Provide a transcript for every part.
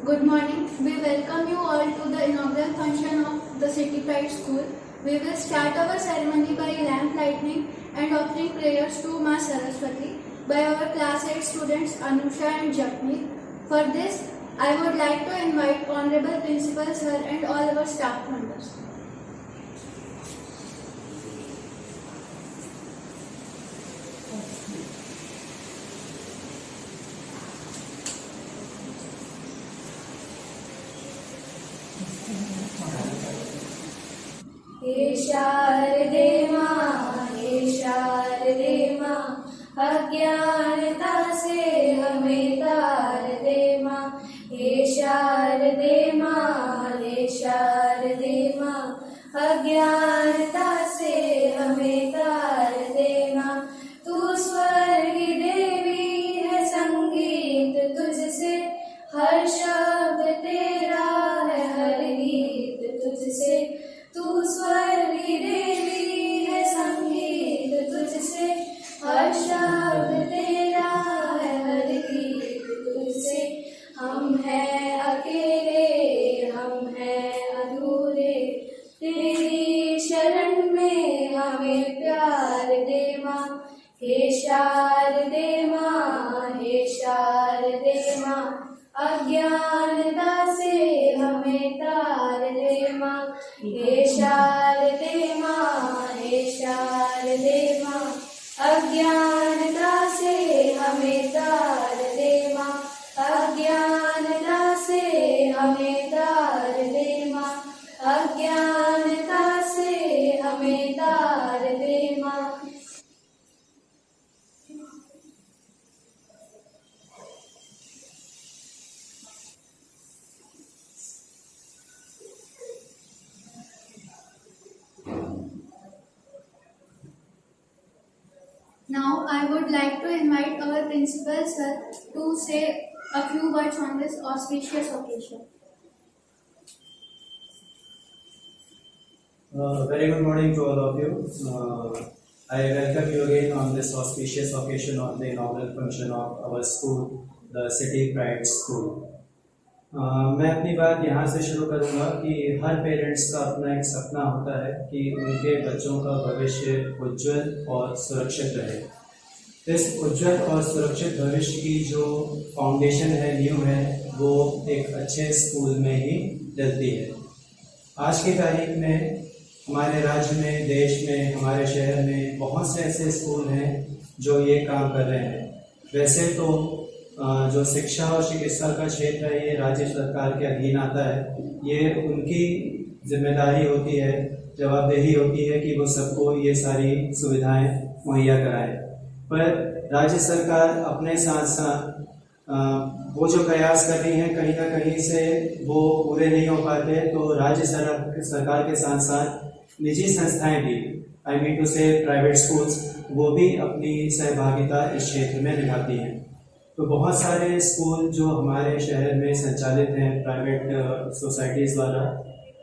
Good morning. We welcome you all to the inaugural function of the City Pride School. We will start our ceremony by lamp lighting and offering prayers to Ma Saraswati by our class 8 students Anusha and Japneet. For this, I would like to invite Honorable Principal Sir and all our staff members. हे शारदे माँ, हे शारदे माँ, अज्ञानता से हमें तार दे माँ। हे शारदे माँ, हे शारदे माँ, अज्ञानता से हमें तार दे माँ। तू स्वर्ग देवी है, संगीत तुझसे, हर शब्द तेरा है, हर गीत तुझसे। तू स्वर्गी देवी है, संगीत तुझसे, हर शब्द तेरा है, हर गीत तुझसे। हम हैं अकेले, हम हैं अधूरे, तेरी शरण में हमें प्यार दे माँ। हे शारदे माँ, हे शारदे माँ, अज्ञानता से हमें तार दे माँ। हे शारदे माँ, हे शारदे माँ, अज्ञानता से हमें तार दे माँ। अज्ञानता से हमें तार दे माँ। अज्ञानता से हमें तार दे माँ। Now I would like to invite our Principal Sir to say a few words on this auspicious occasion. Very good morning to all of you. I welcome you again on this auspicious occasion of the inaugural function of our school, the City Pride School. मैं अपनी बात यहाँ से शुरू करूँगा कि हर parents का अपना एक सपना होता है कि उनके बच्चों का भविष्य उज्जवल और सुरक्षित रहे। इस उज्जवल और सुरक्षित भविष्य की जो फाउंडेशन है, नींव है, वो एक अच्छे स्कूल में ही डलती है। आज की तारीख में हमारे राज्य में, देश में, हमारे शहर में बहुत से ऐसे स्कूल हैं जो ये काम कर रहे हैं। वैसे तो जो शिक्षा और चिकित्सा का क्षेत्र है, ये राज्य सरकार के अधीन आता है। ये उनकी जिम्मेदारी होती है, जवाबदेही होती है कि वो सबको ये सारी सुविधाएं मुहैया कराएं। पर राज्य सरकार अपने साथ साथ वो जो प्रयास कर रही है, कहीं ना कहीं से वो पूरे नहीं हो पाते। तो राज्य सरकार के साथ साथ निजी संस्थाएं भी, आई मीन टू से प्राइवेट स्कूल्स, वो भी अपनी सहभागिता इस क्षेत्र में निभाती हैं। तो बहुत सारे स्कूल जो हमारे शहर में संचालित हैं प्राइवेट सोसाइटीज़ द्वारा,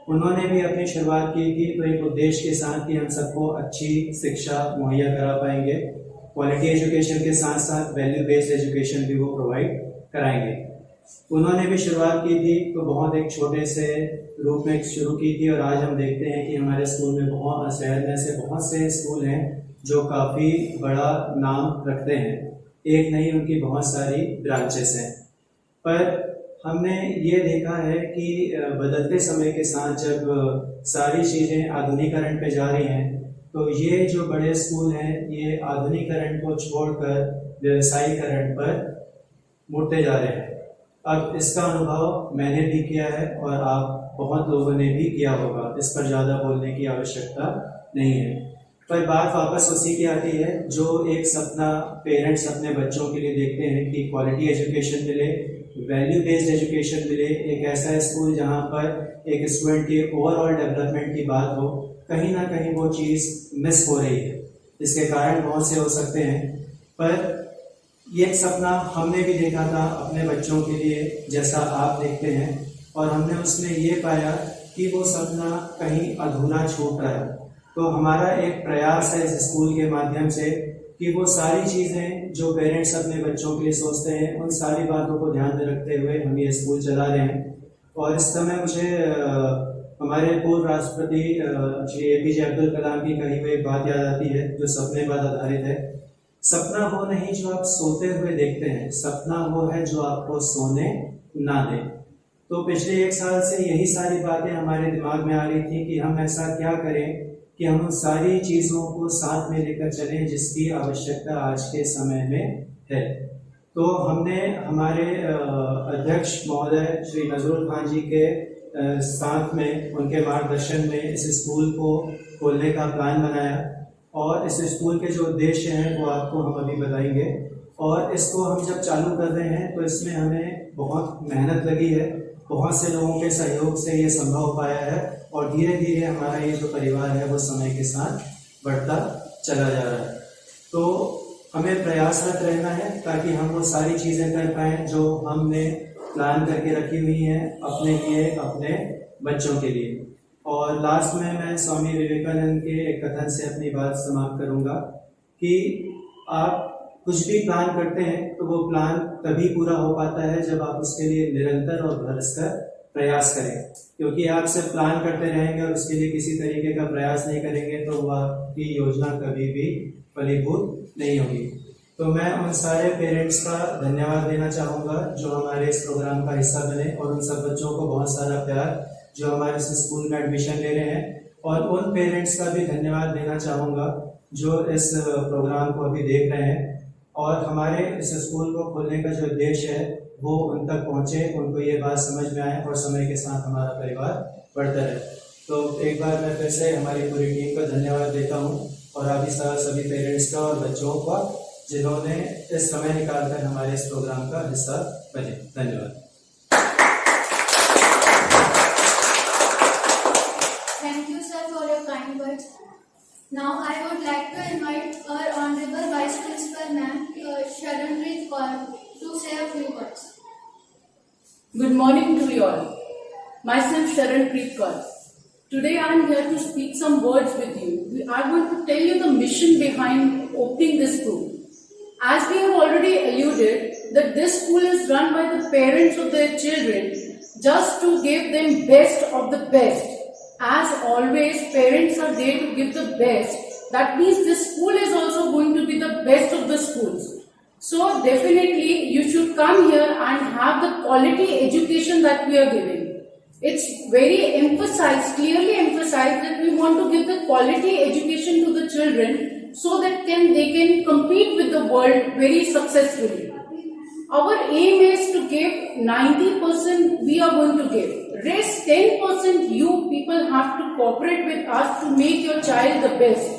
उन्होंने भी अपनी शुरुआत की थी तो एक उद्देश्य के साथ कि हम सबको अच्छी शिक्षा मुहैया करा पाएंगे। क्वालिटी एजुकेशन के साथ साथ वैल्यू बेस्ड एजुकेशन भी वो प्रोवाइड कराएंगे। उन्होंने भी शुरुआत की थी तो बहुत एक छोटे से रूप में शुरू की थी, और आज हम देखते हैं कि हमारे स्कूल में शहर में से बहुत से स्कूल हैं जो काफ़ी बड़ा नाम रखते हैं। एक नहीं, उनकी बहुत सारी ब्रांचेस हैं। पर हमने ये देखा है कि बदलते समय के साथ जब सारी चीज़ें आधुनिकीकरण पे जा रही हैं, तो ये जो बड़े स्कूल हैं ये आधुनिकीकरण को छोड़कर व्यवसायीकरण पर मुड़ते जा रहे हैं। अब इसका अनुभव मैंने भी किया है और आप बहुत लोगों ने भी किया होगा, इस पर ज़्यादा बोलने की आवश्यकता नहीं है। पर बात वापस उसी की आती है जो एक सपना पेरेंट्स अपने बच्चों के लिए देखते हैं कि क्वालिटी एजुकेशन मिले, वैल्यू बेस्ड एजुकेशन मिले, एक ऐसा स्कूल जहां पर एक स्टूडेंट के ओवरऑल डेवलपमेंट की बात हो। कहीं ना कहीं वो चीज़ मिस हो रही है। इसके कारण बहुत से हो सकते हैं, पर ये एक सपना हमने भी देखा था अपने बच्चों के लिए, जैसा आप देखते हैं, और हमने उसमें ये पाया कि वो सपना कहीं अधूरा छूट रहा है। तो हमारा एक प्रयास है इस स्कूल के माध्यम से कि वो सारी चीज़ें जो पेरेंट्स अपने बच्चों के लिए सोचते हैं उन सारी बातों को ध्यान में रखते हुए हम ये स्कूल चला रहे हैं। और इस समय मुझे हमारे पूर्व राष्ट्रपति श्री APJ अब्दुल कलाम की कही हुई एक बात याद आती है जो सपने पर आधारित है। सपना वो नहीं जो आप सोते हुए देखते हैं, सपना वो है जो आपको सोने ना दे। तो पिछले 1 साल से यही सारी बातें हमारे दिमाग में आ रही थी कि हम ऐसा क्या करें कि हम उन सारी चीज़ों को साथ में लेकर चलें जिसकी आवश्यकता आज के समय में है। तो हमने हमारे अध्यक्ष महोदय श्री नजरुल खान जी के साथ में उनके मार्गदर्शन में इस स्कूल को खोलने का प्लान बनाया और इस स्कूल के जो उद्देश्य हैं वो आपको हम अभी बताएंगे। और इसको हम जब चालू कर रहे हैं तो इसमें हमें बहुत मेहनत लगी है, बहुत से लोगों के सहयोग से ये संभव हो पाया है और धीरे धीरे हमारा ये जो परिवार है वो समय के साथ बढ़ता चला जा रहा है। तो हमें प्रयासरत रहना है ताकि हम वो सारी चीज़ें कर पाएँ जो हमने प्लान करके रखी हुई हैं अपने लिए, अपने बच्चों के लिए। और लास्ट में मैं स्वामी विवेकानंद के एक कथन से अपनी बात समाप्त करूंगा कि आप कुछ भी प्लान करते हैं तो वो प्लान तभी पूरा हो पाता है जब आप उसके लिए निरंतर और भरसकर प्रयास करें। क्योंकि आप सिर्फ प्लान करते रहेंगे और उसके लिए किसी तरीके का प्रयास नहीं करेंगे तो वह आपकी योजना कभी भी फलीभूत नहीं होगी। तो मैं उन सारे पेरेंट्स का धन्यवाद देना चाहूँगा जो हमारे इस प्रोग्राम का हिस्सा बने और उन सब बच्चों को बहुत सारा प्यार जो हमारे इस स्कूल में एडमिशन ले रहे हैं। और उन पेरेंट्स का भी धन्यवाद देना चाहूँगा जो इस प्रोग्राम को अभी देख रहे हैं और हमारे इस स्कूल को खोलने का जो उद्देश्य है वो उन तक पहुँचे, उनको ये बात समझ में आए और समय के साथ हमारा परिवार बढ़ता रहे। तो एक बार मैं फिर से हमारी पूरी टीम का धन्यवाद देता हूँ और अभी सभी पेरेंट्स का और बच्चों का जिन्होंने इस समय निकालकर हमारे इस प्रोग्राम का हिस्सा बने। धन्यवाद। Thank you, sir, for your kind words. Now, I would like to invite our Honorable Vice Principal, Ma'am, Sharanpreet Kaur, to say a few words. Good morning to you all. Myself Sharanpreet Kaur. Today I am here to speak some words with you. I want to tell you the mission behind opening this school. As we have already alluded, that this school is run by the parents of their children just to give them best of the best. As always, parents are there to give the best. That means this school is also going to be the best of the schools. So definitely you should come here and have the quality education that we are giving. It's very emphasized, clearly emphasized that we want to give the quality education to the children so that they can compete with the world very successfully. Our aim is to give 90% we are going to give. Rest 10% you people have to cooperate with us to make your child the best.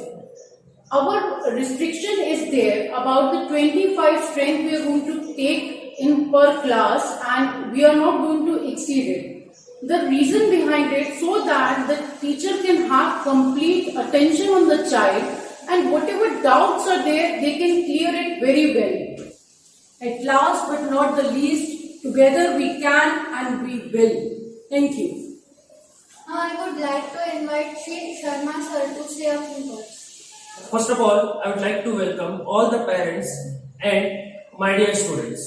Our restriction is there about the 25 strength we are going to take in per class and we are not going to exceed it. The reason behind it so that the teacher can have complete attention on the child and whatever doubts are there, they can clear it very well. At last but not the least, together we can and we will. Thank you. Now, I would like to invite Shri Sharma sir to say a few words. First of all, I would like to welcome all the parents and my dear students.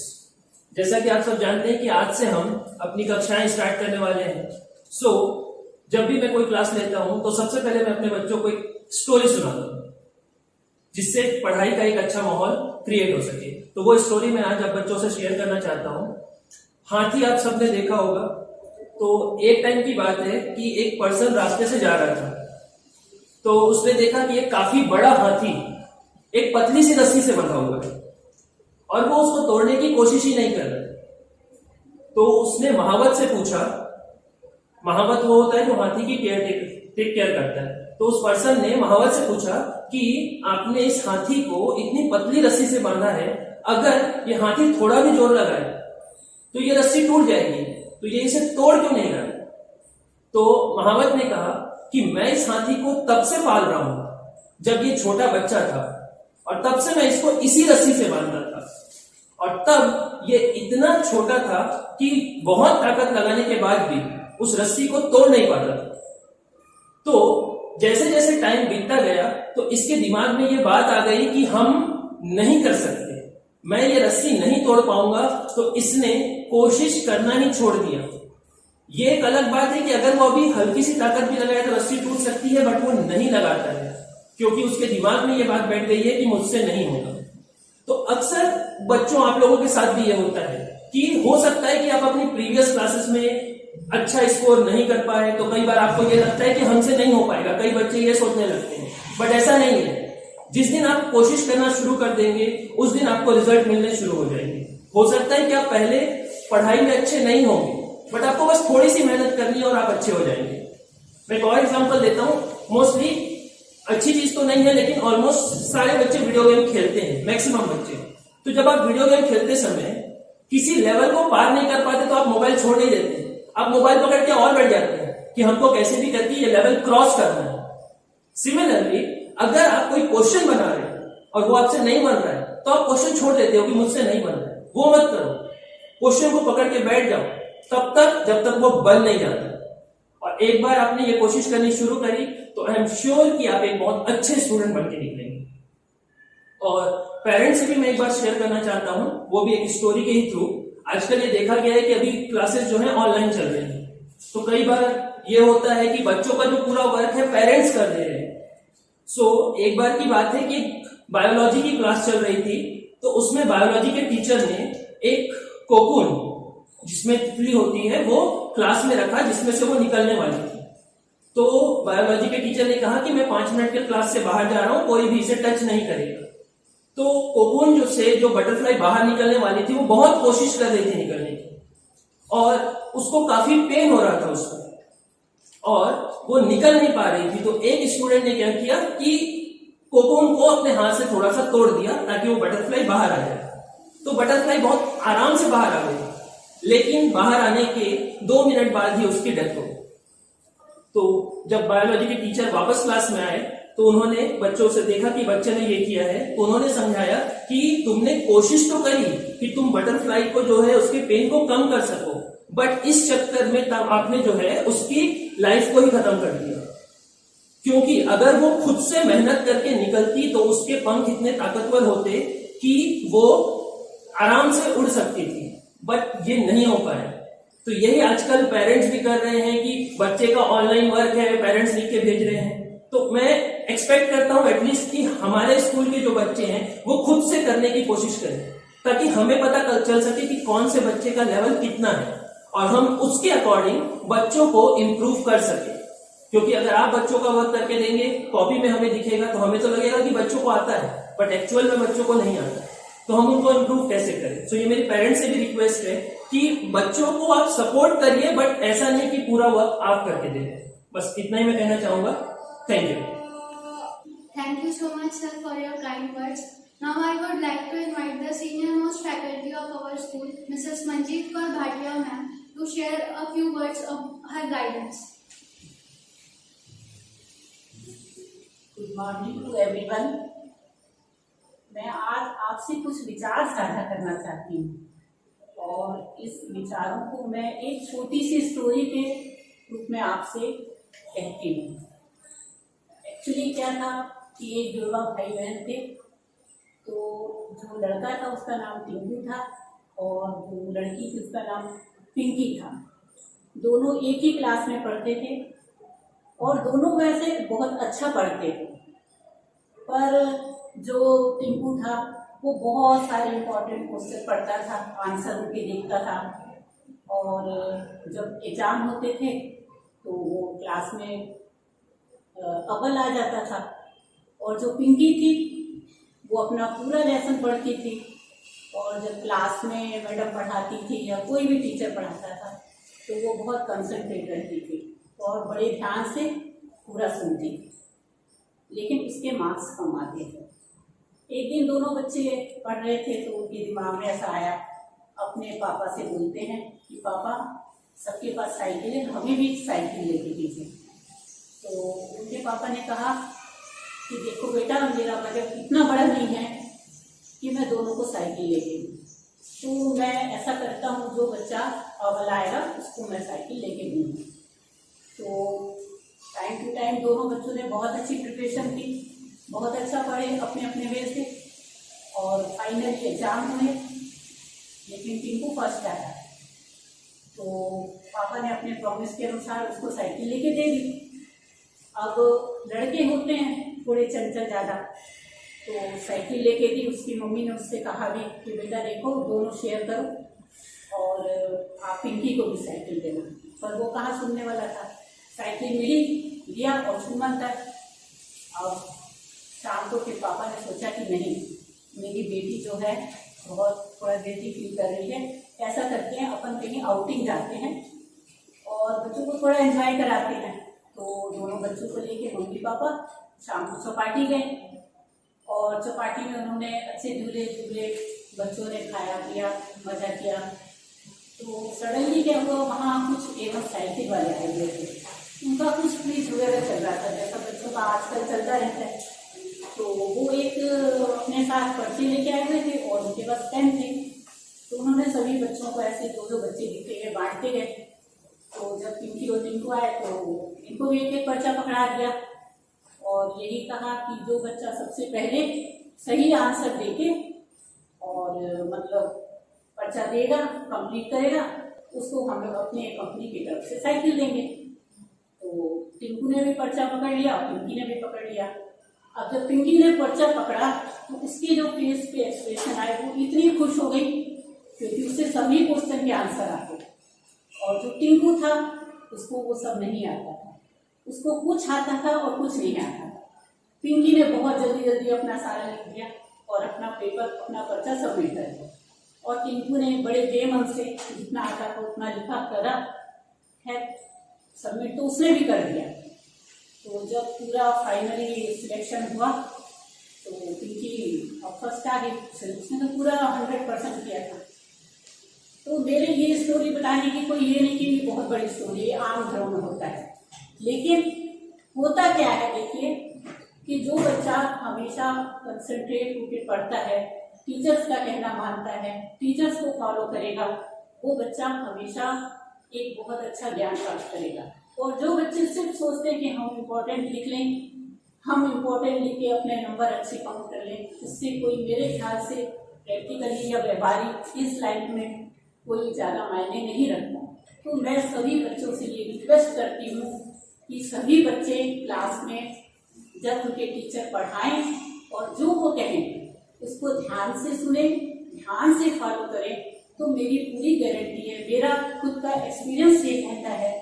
जैसा कि आप सब जानते हैं कि आज से हम अपनी कक्षाएं स्टार्ट करने वाले हैं। जब भी मैं कोई क्लास लेता हूं तो सबसे पहले मैं अपने बच्चों को एक स्टोरी सुनाता हूं जिससे पढ़ाई का एक अच्छा माहौल क्रिएट हो सके। तो वो स्टोरी मैं आज आप बच्चों से शेयर करना चाहता हूं। हाथी आप सबने देखा होगा। तो एक टाइम की बात है कि एक पर्सन रास्ते से जा रहा था तो उसने देखा कि एक काफी बड़ा हाथी एक पतली सी रस्सी से बंधा हुआ है और वो उसको तोड़ने की कोशिश ही नहीं कर रहा। तो उसने महावत से पूछा, महावत वो होता है जो हाथी की टेक केयर करता है। तो उस पर्सन ने महावत से पूछा कि आपने इस हाथी को इतनी पतली रस्सी से बांधा है, अगर ये हाथी थोड़ा भी जोर लगाए तो ये रस्सी टूट जाएगी, तो ये इसे तोड़ क्यों नहीं रहा? तो महावत ने कहा कि मैं इस हाथी को तब से पाल रहा हूं जब ये छोटा बच्चा था और तब से मैं इसको इसी रस्सी से बांधता था और तब ये इतना छोटा था कि बहुत ताकत लगाने के बाद भी उस रस्सी को तोड़ नहीं पाता था। तो जैसे जैसे टाइम बीतता गया तो इसके दिमाग में ये बात आ गई कि हम नहीं कर सकते, मैं ये रस्सी नहीं तोड़ पाऊंगा, तो इसने कोशिश करना ही छोड़ दिया। ये एक अलग बात है कि अगर वो अभी हल्की सी ताकत भी लगाए तो रस्सी टूट सकती है, बट वो नहीं लगाता है क्योंकि उसके दिमाग में ये बात बैठ गई है कि मुझसे नहीं होगा। तो अक्सर बच्चों, आप लोगों के साथ भी ये होता है कि हो सकता है कि आप अपनी प्रीवियस क्लासेस में अच्छा स्कोर नहीं कर पाए, तो कई बार आपको ये लगता है कि हमसे नहीं हो पाएगा। कई बच्चे ये सोचने लगते हैं, बट ऐसा नहीं है। जिस दिन आप कोशिश करना शुरू कर देंगे उस दिन आपको रिजल्ट मिलने शुरू हो जाएंगे। हो सकता है कि आप पहले पढ़ाई में अच्छे नहीं होंगे, बट आपको बस थोड़ी सी मेहनत करनी है और आप अच्छे हो जाएंगे। मैं एक और एग्जांपल देता हूँ। मोस्टली अच्छी चीज तो नहीं है, लेकिन ऑलमोस्ट सारे बच्चे वीडियो गेम खेलते हैं, मैक्सिमम बच्चे। तो जब आप वीडियो गेम खेलते समय किसी लेवल को पार नहीं कर पाते तो आप मोबाइल छोड़ नहीं देते, आप मोबाइल पकड़ के और बैठ जाते हैं कि हमको कैसे भी करके ये लेवल क्रॉस करना है। सिमिलरली अगर आप कोई क्वेश्चन बना रहे हैं और वो आपसे नहीं बन रहा है तो आप क्वेश्चन छोड़ देते हो कि मुझसे नहीं बन रहा है। वो मत करो, क्वेश्चन को पकड़ के बैठ जाओ तब तक जब तक वो बन नहीं जाता। और एक बार आपने ये कोशिश करनी शुरू करी तो आई एम श्योर कि आप एक बहुत अच्छे स्टूडेंट बन के निकलेंगे। और पेरेंट्स से भी मैं एक बार शेयर करना चाहता हूं, वो भी एक स्टोरी के ही थ्रू। आजकल ये देखा गया है कि अभी क्लासेस जो है ऑनलाइन चल रही है, तो कई बार ये होता है कि बच्चों का जो पूरा वर्क है पेरेंट्स कर दे रहे हैं। एक बार की बात है कि बायोलॉजी की क्लास चल रही थी, तो उसमें बायोलॉजी के टीचर ने एक कोकून जिसमें तितली होती है वो क्लास में रखा जिसमें से वो निकलने वाली थी। तो बायोलॉजी के टीचर ने कहा कि मैं 5 मिनट के क्लास से बाहर जा रहा हूं, कोई भी इसे टच नहीं करेगा। तो कोकून जो बटरफ्लाई बाहर निकलने वाली थी वो बहुत कोशिश कर रही थी निकलने की, और उसको काफी पेन हो रहा था उसको, और वो निकल नहीं पा रही थी। तो एक स्टूडेंट ने क्या किया कि कोकून को अपने हाथ से थोड़ा सा तोड़ दिया ताकि वो बटरफ्लाई बाहर आ जाए। तो बटरफ्लाई बहुत आराम से बाहर आ गई, लेकिन बाहर आने के 2 मिनट बाद ही उसकी डेथ हो गई। तो जब बायोलॉजी के टीचर वापस क्लास में आए तो उन्होंने बच्चों से देखा कि बच्चे ने ये किया है, तो उन्होंने समझाया कि तुमने कोशिश तो करी कि तुम बटरफ्लाई को जो है उसके पेन को कम कर सको, बट इस चक्कर में तब आपने जो है उसकी लाइफ को ही खत्म कर दिया। क्योंकि अगर वो खुद से मेहनत करके निकलती तो उसके पंख इतने ताकतवर होते कि वो आराम से उड़ सकती थी, बट ये नहीं हो पाया। तो यही आजकल पेरेंट्स भी कर रहे हैं कि बच्चे का ऑनलाइन वर्क है, पेरेंट्स लिख के भेज रहे हैं। तो मैं एक्सपेक्ट करता हूं एटलीस्ट कि हमारे स्कूल के जो बच्चे हैं वो खुद से करने की कोशिश करें, ताकि हमें पता चल सके कि कौन से बच्चे का लेवल कितना है और हम उसके अकॉर्डिंग बच्चों को इम्प्रूव कर सके। क्योंकि अगर आप बच्चों का वर्क करके देंगे, कॉपी में हमें दिखेगा तो हमें तो लगेगा कि बच्चों को आता है, बट एक्चुअल में बच्चों को नहीं आता, तो हम उनको इम्प्रूव कैसे करें। सो ये मेरी पेरेंट्स से भी रिक्वेस्ट है कि बच्चों को आप सपोर्ट करिए, बट ऐसा नहीं कि पूरा वर्क आप करके दे दें। बस इतना ही मैं कहना चाहूंगा। Thank you. Thank you so much, sir, for your kind words. Now I would like to invite the senior most faculty of our school, Mrs. Manjeet Kaur Bhatia ma'am, to share a few words of her guidance. Good morning to everyone. मैं आज आपसे कुछ विचार साझा करना चाहती हूँ और इस विचारों को मैं एक छोटी सी स्टोरी के रूप में आपसे कहती हूँ। एक्चुअली क्या था कि एक जुड़वा भाई बहन थे। तो जो लड़का था उसका नाम टिंकू था और जो लड़की थी उसका नाम पिंकी था। दोनों एक ही क्लास में पढ़ते थे और दोनों वैसे बहुत अच्छा पढ़ते थे, पर जो टिंकू था वो बहुत सारे इम्पोर्टेंट क्वेश्चन पढ़ता था, आंसर उनके देखता था, और जब एग्जाम होते थे तो वो क्लास में अव्वल आ जाता था। और जो पिंकी थी वो अपना पूरा लेसन पढ़ती थी, और जब क्लास में मैडम पढ़ाती थी या कोई भी टीचर पढ़ाता था तो वो बहुत कंसंट्रेट रहती थी और बड़े ध्यान से पूरा सुनती थी, लेकिन उसके मार्क्स कम आते थे। एक दिन दोनों बच्चे पढ़ रहे थे तो उनके दिमाग में ऐसा आया, अपने पापा से बोलते हैं कि पापा सबके पास साइकिल है, हमें भी साइकिल लेके दीजिए। तो उनके पापा ने कहा कि देखो बेटा, मेरा बजट इतना बड़ा नहीं है कि मैं दोनों को साइकिल लेके दूँ, तो मैं ऐसा करता हूँ जो बच्चा अव्वल आएगा उसको मैं साइकिल लेके दूँगी। तो टाइम टू टाइम दोनों बच्चों ने बहुत अच्छी प्रिपरेशन की, बहुत अच्छा पढ़े अपने अपने वे से। और फाइनली एग्जाम हुए, लेकिन टिंकू फर्स्ट आया। तो पापा ने अपने प्रॉमिस के अनुसार उसको साइकिल लेके दे दी। अब लड़के होते हैं थोड़े चंचल ज़्यादा, तो साइकिल लेके दी। उसकी मम्मी ने उससे कहा भी कि बेटा देखो दोनों शेयर करो और आप पिंकी को भी साइकिल देना, पर वो कहाँ सुनने वाला था। साइकिल मिली, दिया और सुमन तक। अब शाम को फिर पापा ने सोचा कि नहीं, मेरी बेटी जो है बहुत थोड़ा गिल्टी फील कर रही है, ऐसा करते हैं अपन कहीं आउटिंग जाते हैं और बच्चों को थोड़ा एंजॉय कराते हैं। तो दोनों बच्चों को लेके मम्मी पापा शाम को चौपाटी गए और चौपाटी में उन्होंने अच्छे झूले झूले, बच्चों ने खाया पिया, मजा किया। तो सडनली क्या हुआ, वहाँ कुछ एवं साइकिल वाले आए हुए थे, उनका कुछ क्विज वगैरह चल रहा था, जैसा बच्चों का आजकल चलता रहता है। तो वो एक अपने साथ पर्ची लेके आए हुए थे और उनके पास पेन थे। तो उन्होंने सभी बच्चों को ऐसे दो बच्चे दिखे गए, बांटते गए। तो जब पिंकी और टिंकू आए तो इनको भी एक पर्चा पकड़ा दिया और यही कहा कि जो बच्चा सबसे पहले सही आंसर देके और मतलब पर्चा देगा, कंप्लीट करेगा, उसको हम लोग अपने कंपनी की तरफ से साइकिल देंगे। तो टिंकू ने भी पर्चा पकड़ लिया, पिंकी ने भी पकड़ लिया। अब जब पिंकी ने पर्चा पकड़ा तो उसके जो फेस पे एक्सप्रेशन आए वो इतनी खुश हो गई क्योंकि उससे सभी क्वेश्चन के आंसर आते। और जो टिंकू था उसको वो सब नहीं आता था, उसको कुछ आता था और कुछ नहीं आता था। पिंकी ने बहुत जल्दी जल्दी अपना सारा लिख दिया और अपना पेपर, अपना पर्चा सबमिट कर दिया और टिंकू ने बड़े बेमन से जितना आता था उतना लिखा, करा है सबमिट, तो उसने भी कर दिया। तो जब पूरा फाइनली सिलेक्शन हुआ तो पिंकी फर्स्ट आ गई, उसने तो पूरा 100% किया था। तो मेरे ये स्टोरी बताने की कोई ये नहीं कि बहुत बड़ी स्टोरी है, आम घरों में होता है। लेकिन होता क्या है, देखिए कि जो बच्चा हमेशा कंसंट्रेट होकर पढ़ता है, टीचर्स का कहना मानता है, टीचर्स को फॉलो करेगा, वो बच्चा हमेशा एक बहुत अच्छा ज्ञान प्राप्त करेगा। और जो बच्चे सिर्फ सोचते हैं कि हम इम्पोर्टेंट लिख लें, हम इम्पोर्टेंट लिख के अपने नंबर अच्छे काउंट कर लें, उससे कोई मेरे ख्याल से प्रैक्टिकली या व्यवहारिक इस लाइन में कोई ज़्यादा मायने नहीं रखता। तो मैं सभी बच्चों से ये रिक्वेस्ट करती हूँ कि सभी बच्चे क्लास में जब उनके टीचर पढ़ाएं और जो वो कहें उसको ध्यान से सुने, ध्यान से फॉलो करें, तो मेरी पूरी गारंटी है, मेरा खुद का एक्सपीरियंस ये कहता है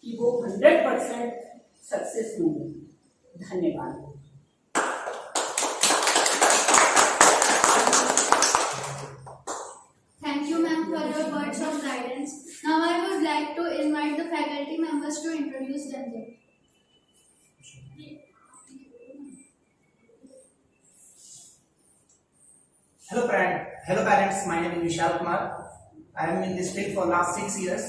कि वो 100% सक्सेस होंगे। धन्यवाद। Thank you, ma'am, for your words of guidance. Now I would like to invite the faculty members to introduce themselves. Hello parents, my name is Vishal Kumar. I am in this field for last 6 years.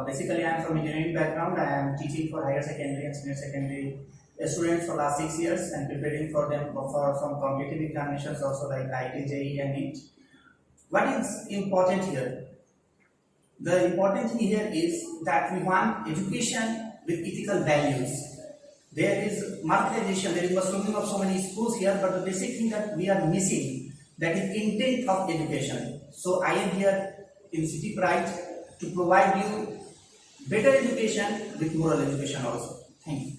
Basically, I am from engineering background. I am teaching for higher secondary and senior secondary students for last 6 years and preparing for them for some competitive examinations also like IIT, JEE and NEET. What is important here? The important thing here is that we want education with ethical values. There is marketization, there is talking of so many schools here, but the basic thing that we are missing, that is intent of education. So I am here in City Pride to provide you better education with moral education also. Thank you.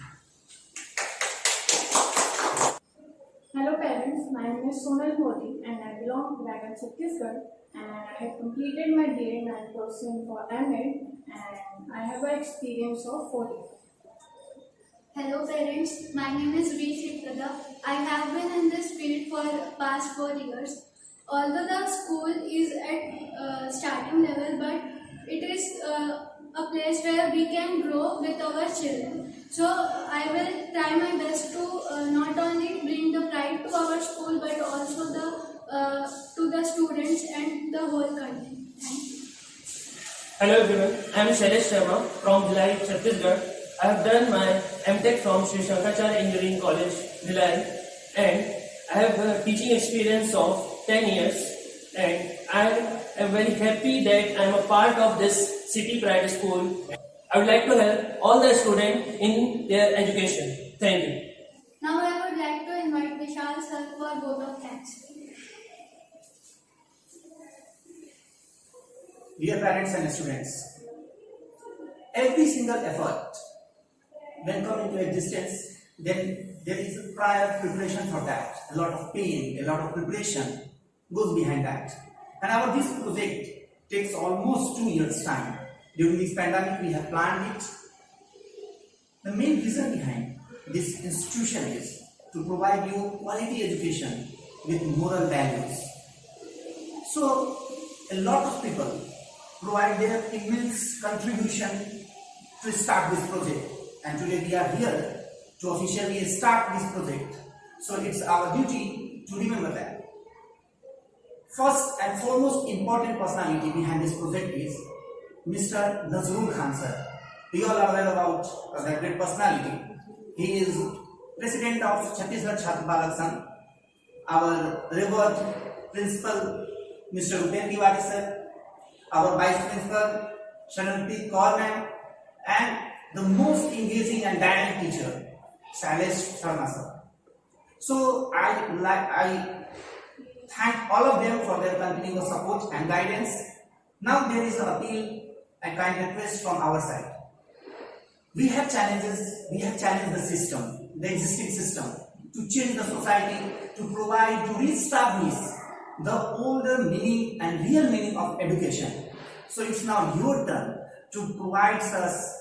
Hello parents, my name is Sonal Modi and I belong to Ragan Chhattisgarh and I have completed my BA and I am pursuing for MA and I have an experience of 4 years. Hello parents, my name is V. Shiprada. I have been in this field for past 4 years. Although the school is at starting level, but it is a place where we can grow with our children. So I will try my best to not only bring the pride to our school, but also to the students and the whole country. Thank you. Hello everyone, I am Shailesh Sharma from Bhilai, Chhattisgarh. I have done my MTech from Sri Shankaracharya Engineering College, Bhilai, and I have a teaching experience of 10 years and I am very happy that I am a part of this City Pride School. I would like to help all the students in their education. Thank you. Now I would like to invite Vishal sir for vote of thanks. dear parents and students, every single effort when come into existence, then there is a prior preparation for that. A lot of pain, a lot of preparation goes behind that. And this project takes almost 2 years time. During this pandemic, we have planned it. The main reason behind this institution is to provide you quality education with moral values. So, a lot of people provide their immense contribution to start this project. And today we are here to officially start this project. So, it's our duty to remember that. First and foremost important personality behind this project is Mr. Nazrul Khan sir. We all are aware about that great personality. He is President of Chhattisgarh Chhatr Balak Sangh. Our revered Principal Mr. Upen Tiwari sir. Our Vice Principal Sharanpreet Kaur ma'am. And the most engaging and dynamic teacher, Shailesh Sharma sir. So I thank all of them for their continuous support and guidance. Now there is an appeal and kind request from our side. We have challenged the system, the existing system, to change the society, to provide, to re-establish the older meaning and real meaning of education. So it's now your turn to provide us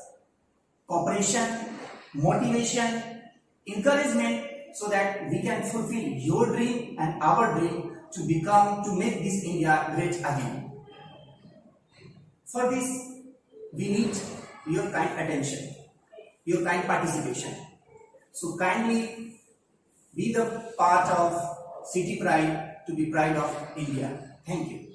cooperation, motivation, encouragement, so that we can fulfill your dream and our dream to make this India great again. For this, we need your kind attention, your kind participation. So kindly be the part of City Pride to be pride of India. Thank you.